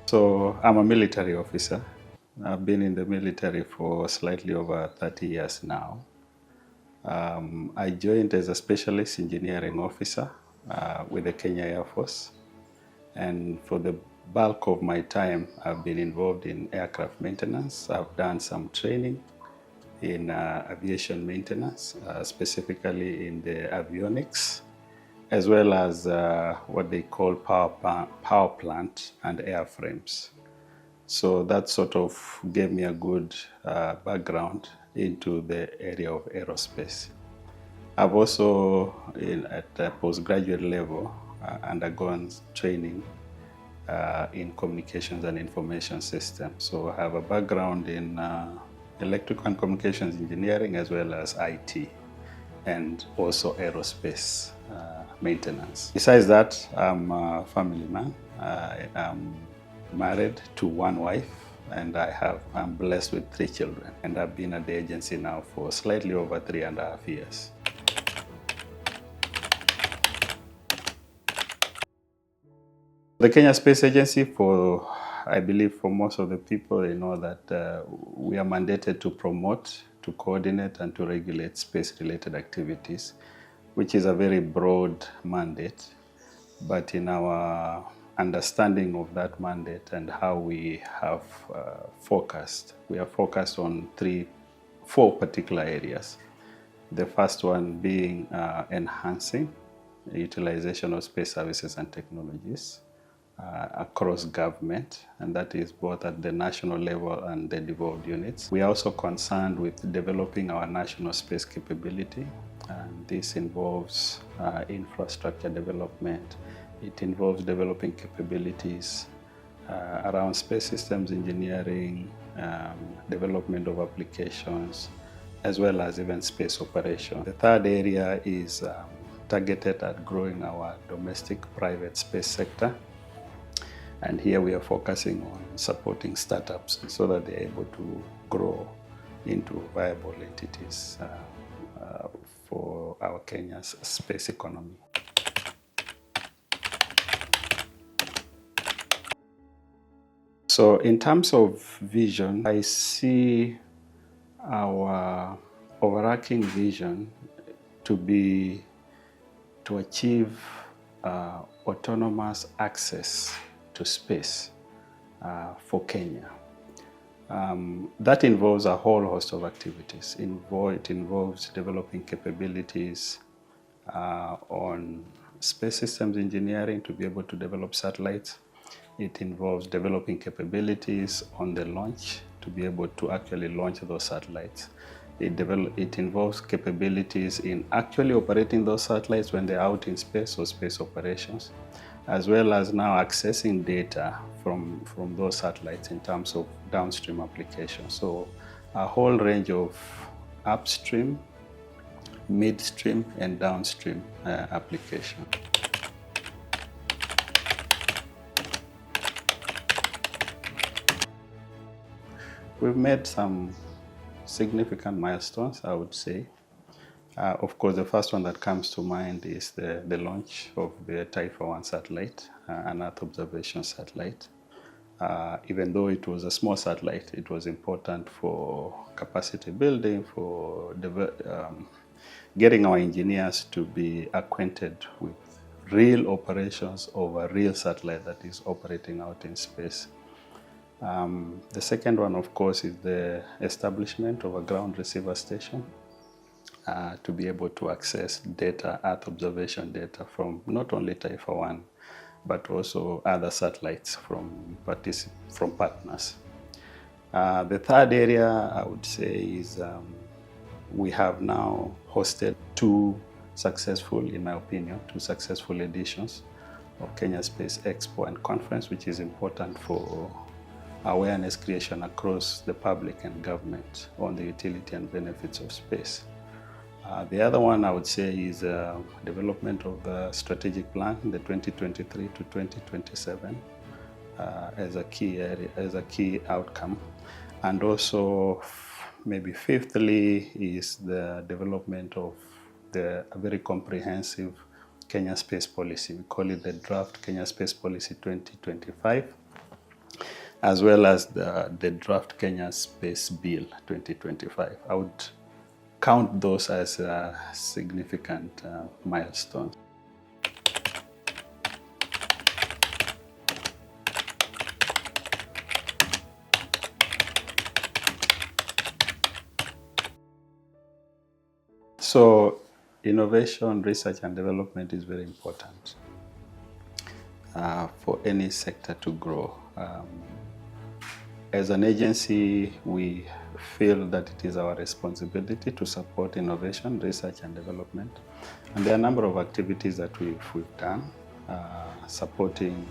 So I'm a military officer. I've been in the military for slightly over 30 years now. I joined as a specialist engineering officer with the Kenya Air Force. And for the bulk of my time, I've been involved in aircraft maintenance. I've done some training in aviation maintenance, specifically in the avionics, as well as what they call power plant and airframes. So that sort of gave me a good background into the area of aerospace. I've also, at the postgraduate level, undergone training in communications and information systems. So I have a background in electrical and communications engineering as well as IT and also aerospace maintenance. Besides that, I'm a family man. I'm married to one wife, and I'm blessed with 3 children. And I've been at the agency now for slightly over 3.5 years. The Kenya Space Agency, I believe for most of the people, they know that we are mandated to promote, to coordinate, and to regulate space-related activities, which is a very broad mandate. But in our understanding of that mandate and how we have focused, we are focused on 4 particular areas. The first one being enhancing the utilization of space services and technologies across government, and that is both at the national level and the devolved units. We are also concerned with developing our national space capability, and this involves infrastructure development. It involves developing capabilities around space systems engineering, development of applications, as well as even space operation. The third area is targeted at growing our domestic private space sector. And here we are focusing on supporting startups so that they're able to grow into viable entities for our Kenya's space economy. So in terms of vision, I see our overarching vision to achieve autonomous access to space for Kenya. That involves a whole host of activities. It involves developing capabilities on space systems engineering to be able to develop satellites. It involves developing capabilities on the launch to be able to actually launch those satellites. It involves capabilities in actually operating those satellites when they're out in space or space operations, as well as now accessing data from those satellites in terms of downstream applications. So a whole range of upstream, midstream, and downstream applications. We've made some significant milestones, I would say. Of course, the first one that comes to mind is the launch of the Taifa 1 satellite, an Earth observation satellite. Even though it was a small satellite, it was important for capacity building, for getting our engineers to be acquainted with real operations of a real satellite that is operating out in space. The second one, of course, is the establishment of a ground receiver station to be able to access data, Earth observation data from not only Taifa 1, but also other satellites from partners. The third area, I would say, is we have now hosted 2 successful editions of Kenya Space Expo and Conference, which is important for awareness creation across the public and government on the utility and benefits of space. The other one I would say is development of the strategic plan, the 2023 to 2027, as a key outcome. And also, maybe fifthly, is the development of a very comprehensive Kenya Space Policy. We call it the Draft Kenya Space Policy 2025. as well as the draft Kenya Space Bill 2025. I would count those as significant milestones. So innovation, research and development is very important for any sector to grow. As an agency, we feel that it is our responsibility to support innovation, research and development. And there are a number of activities that we've done, supporting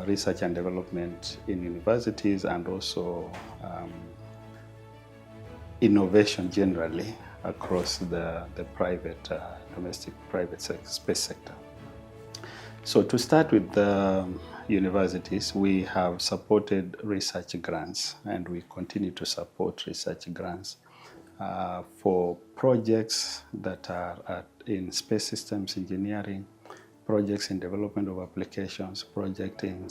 research and development in universities and also innovation generally across the private, domestic private space sector. So to start with the universities, we have supported research grants and we continue to support research grants for projects that are in space systems engineering, projects in development of applications, projects in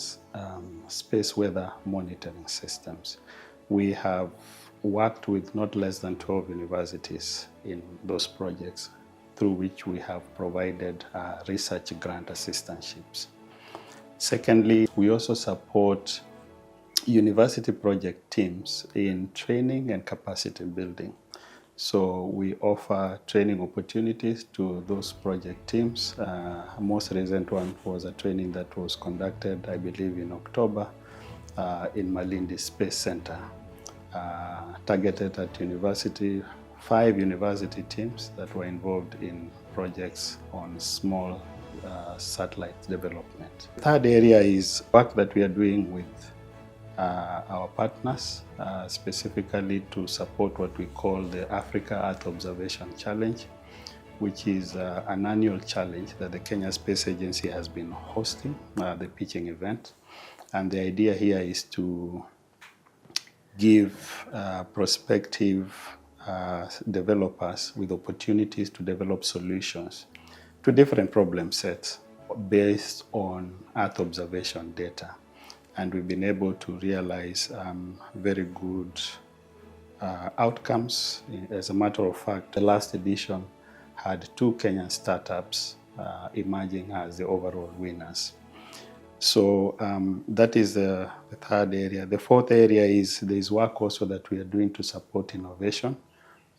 space weather monitoring systems. We have worked with not less than 12 universities in those projects, through which we have provided research grant assistantships. Secondly, we also support university project teams in training and capacity building. So we offer training opportunities to those project teams. Most recent one was a training that was conducted, I believe, in October in Malindi Space Center, targeted at 5 university teams that were involved in projects on small satellite development. The third area is work that we are doing with our partners, specifically to support what we call the Africa Earth Observation Challenge, which is an annual challenge that the Kenya Space Agency has been hosting, the pitching event. And the idea here is to give prospective developers with opportunities to develop solutions to different problem sets based on Earth observation data. And we've been able to realize very good outcomes. As a matter of fact, the last edition had 2 Kenyan startups emerging as the overall winners. So that is the third area. The fourth area is there is work also that we are doing to support innovation,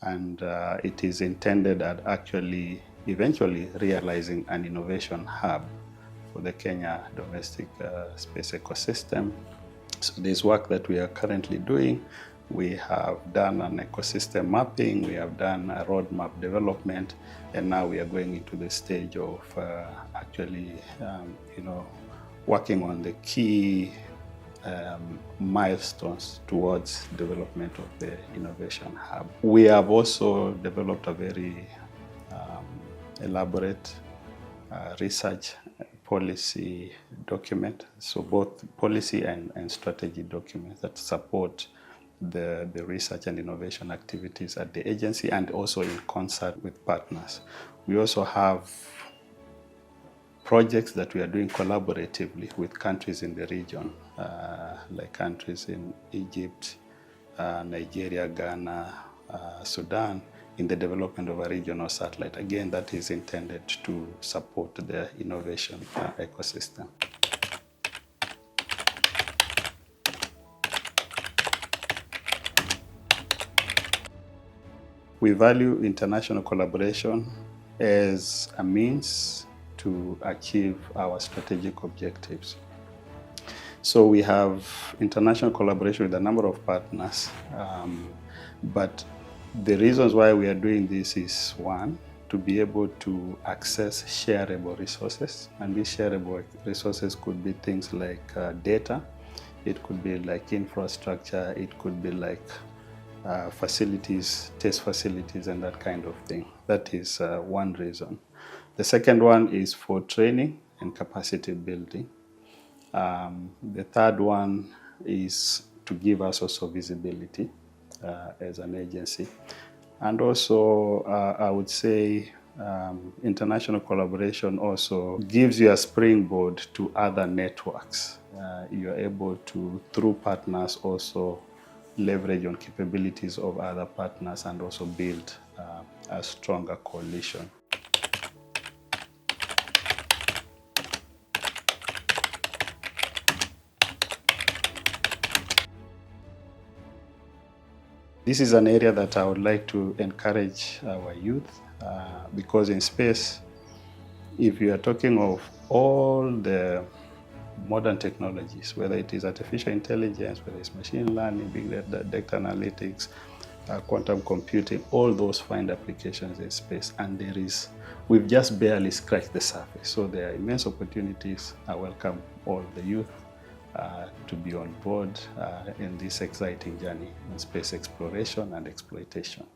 and it is intended at actually eventually realizing an innovation hub for the Kenya domestic space ecosystem. So there's work that we are currently doing. We have done an ecosystem mapping, we have done a roadmap development, and now we are going into the stage of actually, working on the key milestones towards development of the innovation hub. We have also developed a very elaborate research policy document, so both policy and strategy documents that support the research and innovation activities at the agency and also in concert with partners. We also have projects that we are doing collaboratively with countries in the region, like countries in Egypt, Nigeria, Ghana, Sudan, in the development of a regional satellite. Again, that is intended to support the innovation ecosystem. We value international collaboration as a means to achieve our strategic objectives. So we have international collaboration with a number of partners, but the reasons why we are doing this is, one, to be able to access shareable resources, and these shareable resources could be things like data, it could be like infrastructure, it could be like facilities, test facilities, and that kind of thing. That is one reason. The second one is for training and capacity building. The third one is to give us also visibility as an agency. And also, I would say International collaboration also gives you a springboard to other networks. You're able to, through partners, also leverage on capabilities of other partners and also build a stronger coalition. This is an area that I would like to encourage our youth because in space, if you are talking of all the modern technologies, whether it is artificial intelligence, whether it's machine learning, big data analytics, quantum computing, all those find applications in space, and we've just barely scratched the surface. So there are immense opportunities. I welcome all the youth to be on board in this exciting journey in space exploration and exploitation.